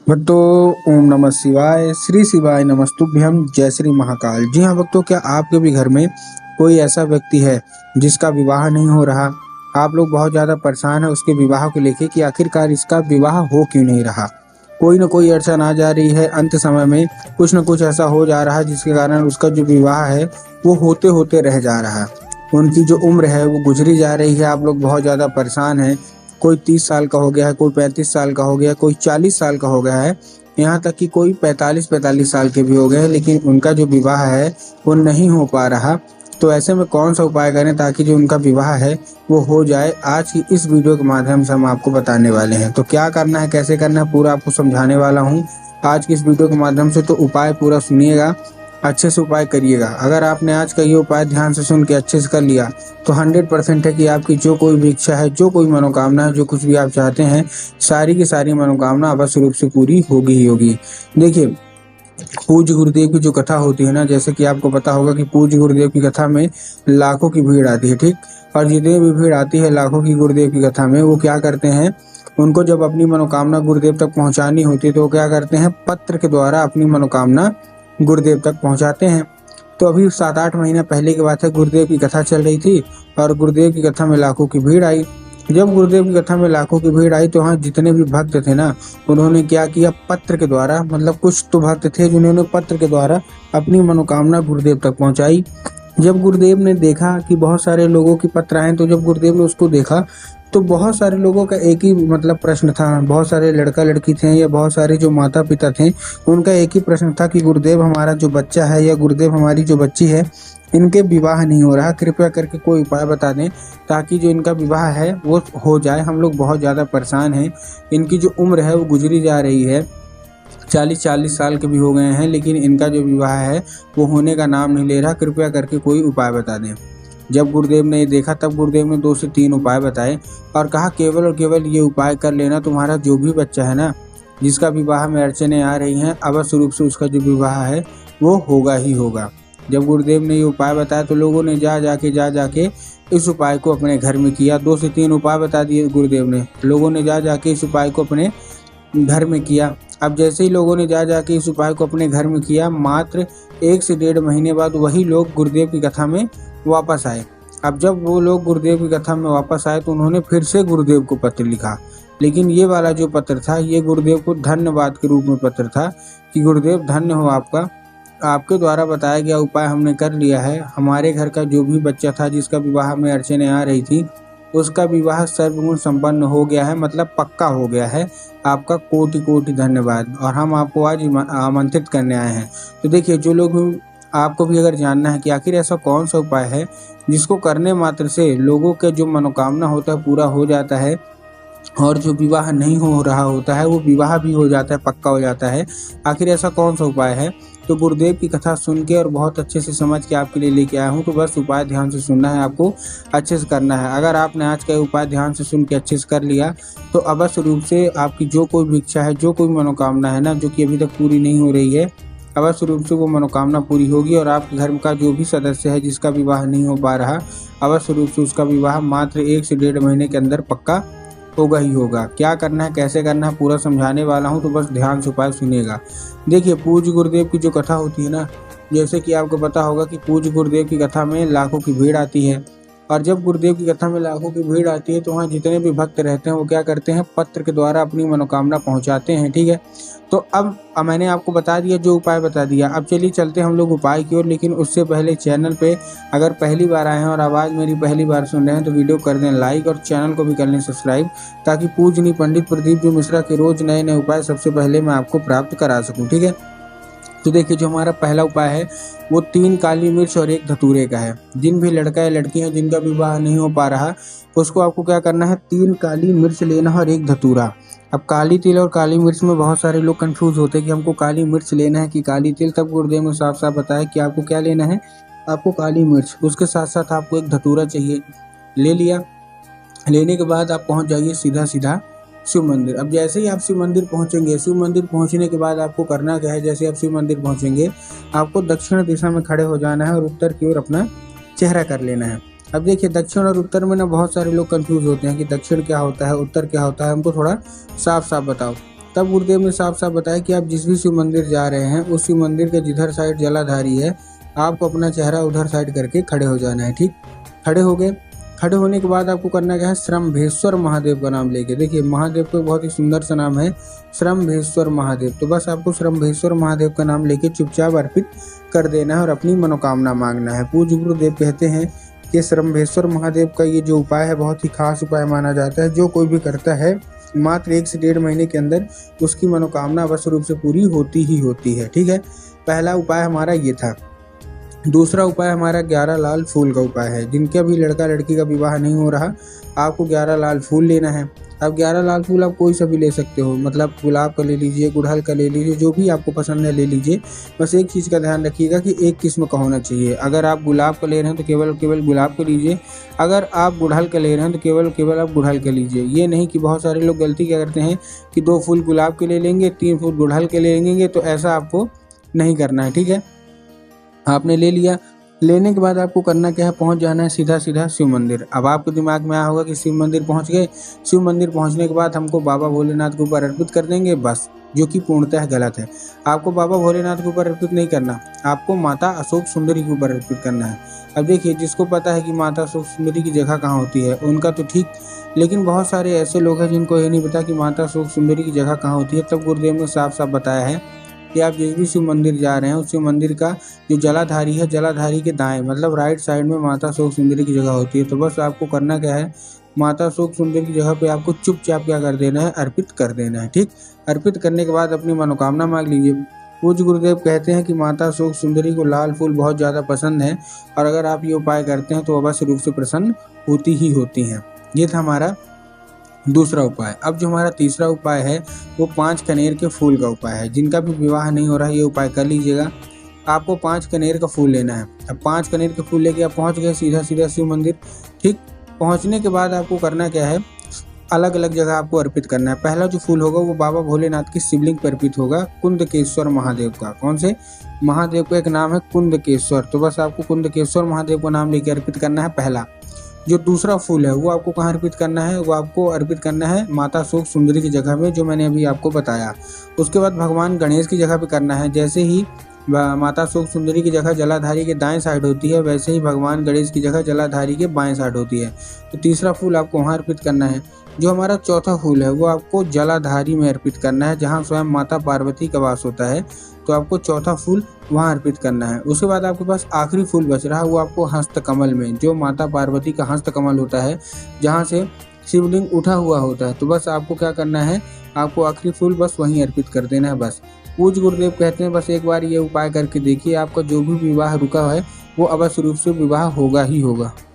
भक्तों, ओम नमः शिवाय, श्री शिवाय नमस्तुभ्यम, जय श्री महाकाल। जी हाँ भक्तों, क्या आपके भी घर में कोई ऐसा व्यक्ति है जिसका विवाह नहीं हो रहा? आप लोग बहुत ज़्यादा परेशान है उसके विवाह को लेके कि आखिरकार इसका विवाह हो क्यों नहीं रहा। कोई ना कोई अड़चन आ जा रही है, अंत समय में कुछ न कुछ ऐसा हो जा रहा है जिसके कारण उसका जो विवाह है वो होते होते रह जा रहा है। उनकी जो उम्र है वो गुजरी जा रही है। आप लोग बहुत ज़्यादा परेशान हैं। कोई 30 साल का हो गया है, कोई 35 साल का हो गया है, कोई 40 साल का हो गया है, यहाँ तक कि कोई 45-45 साल के भी हो गए हैं, लेकिन उनका जो विवाह है वो नहीं हो पा रहा। तो ऐसे में कौन सा उपाय करें ताकि जो उनका विवाह है वो हो जाए, आज की इस वीडियो के माध्यम से हम आपको बताने वाले हैं। तो क्या करना है, कैसे करना है, पूरा आपको समझाने वाला हूँ आज की इस वीडियो के माध्यम से। तो उपाय पूरा सुनिएगा, अच्छे से उपाय करिएगा। अगर आपने आज का ये उपाय ध्यान से सुन के अच्छे से कर लिया तो 100% है कि आपकी जो कोई भी इच्छा है, जो कोई मनोकामना है, जो कुछ भी आप चाहते हैं, सारी की सारी मनोकामना अवश्य रूप से पूरी होगी ही होगी। देखिए, पूज्य गुरुदेव की जो कथा होती है ना, जैसे कि आपको पता होगा कि पूज्य गुरुदेव की कथा में लाखों की भीड़ आती है, ठीक। और जितनी भी भीड़ आती है लाखों की गुरुदेव की कथा में, वो क्या करते हैं, उनको जब अपनी मनोकामना गुरुदेव तक पहुंचानी होती है तो वो क्या करते हैं, पत्र के द्वारा अपनी मनोकामना गुरुदेव तक पहुंचाते हैं। तो अभी 7-8 महीने पहले की बात है, गुरुदेव की कथा चल रही थी और गुरुदेव की कथा में लाखों की भीड़ आई। जब गुरुदेव की कथा में लाखों की भीड़ आई तो वहाँ जितने भी भक्त थे ना, उन्होंने क्या किया, पत्र के द्वारा, मतलब कुछ तो भक्त थे जिन्होंने पत्र के द्वारा अपनी मनोकामना गुरुदेव तक पहुंचाई। जब गुरुदेव ने देखा कि बहुत सारे लोगों की पत्र आए, तो जब गुरुदेव ने उसको देखा तो बहुत सारे लोगों का एक ही मतलब प्रश्न था। बहुत सारे लड़का लड़की थे या बहुत सारे जो माता पिता थे, उनका एक ही प्रश्न था कि गुरुदेव, हमारा जो बच्चा है या गुरुदेव हमारी जो बच्ची है, इनके विवाह नहीं हो रहा, कृपया करके कोई उपाय बता दें ताकि जो इनका विवाह है वो हो जाए। हम लोग बहुत ज़्यादा परेशान हैं। इनकी जो उम्र है वो गुजरी जा रही है, 40-40 साल के भी हो गए हैं, लेकिन इनका जो विवाह है वो होने का नाम नहीं ले रहा, कृपया करके कोई उपाय बता दें। जब गुरुदेव ने ये देखा तब गुरुदेव ने 2 से 3 उपाय बताए और कहा, केवल और केवल ये उपाय कर लेना, तुम्हारा जो भी बच्चा है ना, जिसका विवाह में अड़चनें आ रही हैं, अवश्य रूप से उसका जो विवाह है वो होगा ही होगा। जब गुरुदेव ने ये उपाय बताया तो लोगों ने जा जाके इस उपाय को अपने घर में किया। 2 से 3 उपाय बता दिए गुरुदेव ने, लोगों ने जा जाके इस उपाय को अपने घर में किया। अब जैसे ही लोगों ने जा जाके इस उपाय को अपने घर में किया, मात्र 1 से 1.5 महीने बाद वही लोग गुरुदेव की कथा में वापस आए। अब जब वो लोग गुरुदेव की कथा में वापस आए तो उन्होंने फिर से गुरुदेव को पत्र लिखा, लेकिन ये वाला जो पत्र था ये गुरुदेव को धन्यवाद के रूप में पत्र था कि गुरुदेव धन्य हो आपका, आपके द्वारा बताया गया उपाय हमने कर लिया है। हमारे घर का जो भी बच्चा था जिसका विवाह में अड़चनें आ रही थी, उसका विवाह सर्वगुण संपन्न हो गया है, मतलब पक्का हो गया है। आपका कोटि कोटि धन्यवाद, और हम आपको आज आमंत्रित करने आए हैं। तो देखिए, जो लोग, आपको भी अगर जानना है कि आखिर ऐसा कौन सा उपाय है जिसको करने मात्र से लोगों के जो मनोकामना होता है पूरा हो जाता है, और जो विवाह नहीं हो रहा होता है वो विवाह भी हो जाता है, पक्का हो जाता है, आखिर ऐसा कौन सा उपाय है? तो गुरुदेव की कथा सुन के और बहुत अच्छे से समझ के आपके लिए लेके आया हूँ। तो बस उपाय ध्यान से सुनना है, आपको अच्छे से करना है। अगर आपने आज का उपाय ध्यान से सुन के अच्छे से कर लिया तो अवश्य रूप से आपकी जो कोई भी इच्छा है, जो कोई मनोकामना है ना, जो कि अभी तक पूरी नहीं हो रही है, अवश्य रूप से वो मनोकामना पूरी होगी। और आपके घर का जो भी सदस्य है जिसका विवाह नहीं हो पा रहा, अवश्य रूप से उसका विवाह मात्र 1 से 1.5 महीने के अंदर पक्का होगा ही होगा। क्या करना है, कैसे करना है, पूरा समझाने वाला हूँ, तो बस ध्यान से उपाय सुनिएगा। देखिए, पूज्य गुरुदेव की जो कथा होती है ना, जैसे कि आपको पता होगा कि पूज्य गुरुदेव की कथा में लाखों की भीड़ आती है, और जब गुरुदेव की कथा में लाखों की भीड़ आती है तो वहाँ जितने भी भक्त रहते हैं वो क्या करते हैं, पत्र के द्वारा अपनी मनोकामना पहुँचाते हैं, ठीक है। तो अब मैंने आपको बता दिया, जो उपाय बता दिया। अब चलिए चलते हम लोग उपाय की ओर, लेकिन उससे पहले चैनल पे अगर पहली बार आए हैं और आवाज़ मेरी पहली बार सुन रहे हैं तो वीडियो कर दें लाइक और चैनल को भी कर लें सब्सक्राइब, ताकि पूजनीय पंडित प्रदीप जी मिश्रा के रोज नए नए उपाय सबसे पहले मैं आपको प्राप्त करा सकूँ, ठीक है। तो देखिए, जो हमारा पहला उपाय है वो 3 काली मिर्च और 1 धतूरे का है। जिन भी लड़का या लड़की हैं जिनका विवाह नहीं हो पा रहा, उसको आपको क्या करना है, 3 काली मिर्च लेना है और 1 धतूरा। अब काली तिल और काली मिर्च में बहुत सारे लोग कंफ्यूज होते हैं कि हमको काली मिर्च लेना है कि काली तिल। तब गुरुदेव ने साफ साफ बताया कि आपको क्या लेना है, आपको काली मिर्च, उसके साथ साथ आपको 1 धतूरा चाहिए। ले लिया, लेने के बाद आप पहुंच जाइए सीधा सीधा शिव मंदिर। अब जैसे ही आप शिव मंदिर पहुंचेंगे, शिव मंदिर पहुंचने के बाद आपको करना क्या है, जैसे आप शिव मंदिर पहुंचेंगे आपको दक्षिण दिशा में खड़े हो जाना है और उत्तर की ओर अपना चेहरा कर लेना है। अब देखिए, दक्षिण और उत्तर में ना बहुत सारे लोग कंफ्यूज होते हैं कि दक्षिण क्या होता है, उत्तर क्या होता है, हमको थोड़ा साफ साफ बताओ। तब गुरुदेव ने साफ साफ बताया कि आप जिस भी शिव मंदिर जा रहे हैं उस शिव मंदिर के जिधर साइड जलाधारी है आपको अपना चेहरा उधर साइड करके खड़े हो जाना है। ठीक, खड़े हो गए। खड़े होने के बाद आपको करना क्या है, श्रम्भेश्वर महादेव का नाम लेके, देखिए महादेव को बहुत ही सुंदर सा नाम है श्रम्भेश्वर महादेव, तो बस आपको श्रम्भेश्वर महादेव का नाम लेके चुपचाप अर्पित कर देना है और अपनी मनोकामना मांगना है। पूज्य गुरुदेव कहते हैं कि श्रम्भेश्वर महादेव का ये जो उपाय है बहुत ही खास उपाय माना जाता है। जो कोई भी करता है मात्र 1 से 1.5 महीने के अंदर उसकी मनोकामना अवश्य रूप से पूरी होती ही होती है। ठीक है, पहला उपाय हमारा ये था। दूसरा उपाय हमारा 11 लाल फूल का उपाय है। जिनका भी लड़का लड़की का विवाह नहीं हो रहा आपको 11 लाल फूल लेना है। अब 11 लाल फूल आप कोई सा भी ले सकते हो, मतलब गुलाब का ले लीजिए, गुड़हल का ले लीजिए, जो भी आपको पसंद है ले लीजिए। बस एक चीज़ का ध्यान रखिएगा कि एक किस्म का होना चाहिए। अगर आप गुलाब का ले रहे हैं तो केवल गुलाब का लीजिए, अगर आप गुड़हल का ले रहे हैं तो केवल आप गुड़हल का लीजिए। ये नहीं कि बहुत सारे लोग गलती क्या करते हैं कि 2 फूल गुलाब के ले लेंगे, 3 फूल गुड़हल के ले लेंगे, तो ऐसा आपको नहीं करना है। ठीक है, आपने ले लिया, लेने के बाद आपको करना क्या है, पहुंच जाना है सीधा सीधा शिव मंदिर। अब आपके दिमाग में आया होगा कि शिव मंदिर पहुंच गए, शिव मंदिर पहुंचने के बाद हमको बाबा भोलेनाथ के ऊपर अर्पित कर देंगे बस, जो कि पूर्णतः गलत है। आपको बाबा भोलेनाथ के ऊपर अर्पित नहीं करना, आपको माता अशोक सुंदरी के ऊपर अर्पित करना है। अब देखिए, जिसको पता है कि माता अशोक सुंदरी की जगह कहाँ होती है उनका तो ठीक, लेकिन बहुत सारे ऐसे लोग हैं जिनको ये नहीं पता कि माता अशोक सुंदरी की जगह कहाँ होती है। तब गुरुदेव ने साफ साफ बताया है कि आप जिस भी शिव मंदिर जा रहे हैं उस शिव मंदिर का जो जलाधारी है, जलाधारी के दाएं मतलब राइट साइड में माता अशोक सुंदरी की जगह होती है। तो बस आपको करना क्या है, माता अशोक सुंदरी की जगह पे आपको चुपचाप क्या कर देना है, अर्पित कर देना है। ठीक, अर्पित करने के बाद अपनी मनोकामना मांग लीजिए। पूज्य गुरुदेव कहते हैं कि माता अशोक सुंदरी को लाल फूल बहुत ज़्यादा पसंद है और अगर आप ये उपाय करते हैं तो अवश्य रूप से प्रसन्न होती ही होती हैं। ये था हमारा दूसरा उपाय। अब जो हमारा तीसरा उपाय है वो 5 कनेर के फूल का उपाय है। जिनका भी विवाह नहीं हो रहा है ये उपाय कर लीजिएगा। आपको 5 कनेर का फूल लेना है। अब 5 कनेर के फूल लेके आप पहुंच गए सीधा सीधा शिव मंदिर। ठीक, पहुंचने के बाद आपको करना क्या है, अलग अलग जगह आपको अर्पित करना है। पहला जो फूल होगा वो बाबा भोलेनाथ की शिवलिंग पर अर्पित होगा, कुंदकेश्वर महादेव का। कौन से महादेव का एक नाम है कुंदकेश्वर, तो बस आपको कुंदकेश्वर महादेव का नाम लेके अर्पित करना है पहला। जो दूसरा फूल है वो आपको कहाँ अर्पित करना है, वो आपको अर्पित करना है माता अशोक सुंदरी की जगह पे, जो मैंने अभी आपको बताया। उसके बाद भगवान गणेश की जगह पे करना है। जैसे ही माता अशोक सुंदरी की जगह जलाधारी के दाएं साइड होती है वैसे ही भगवान गणेश की जगह जलाधारी के बाएं साइड होती है। तो तीसरा फूल आपको वहाँ अर्पित करना है। जो हमारा चौथा फूल है वो आपको जलाधारी में अर्पित करना है, जहाँ स्वयं माता पार्वती का वास होता है। तो आपको चौथा फूल वहाँ अर्पित करना है। उसके बाद आपके पास आखिरी फूल बच रहा है, वो आपको हस्तकमल में, जो माता पार्वती का हस्तकमल होता है जहाँ से शिवलिंग उठा हुआ होता है, तो बस आपको क्या करना है, आपको आखिरी फूल बस वहीं अर्पित कर देना है बस। पूज्य गुरुदेव कहते हैं बस एक बार ये उपाय करके देखिए, आपका जो भी विवाह रुका है वो अवश्य रूप से विवाह होगा ही होगा।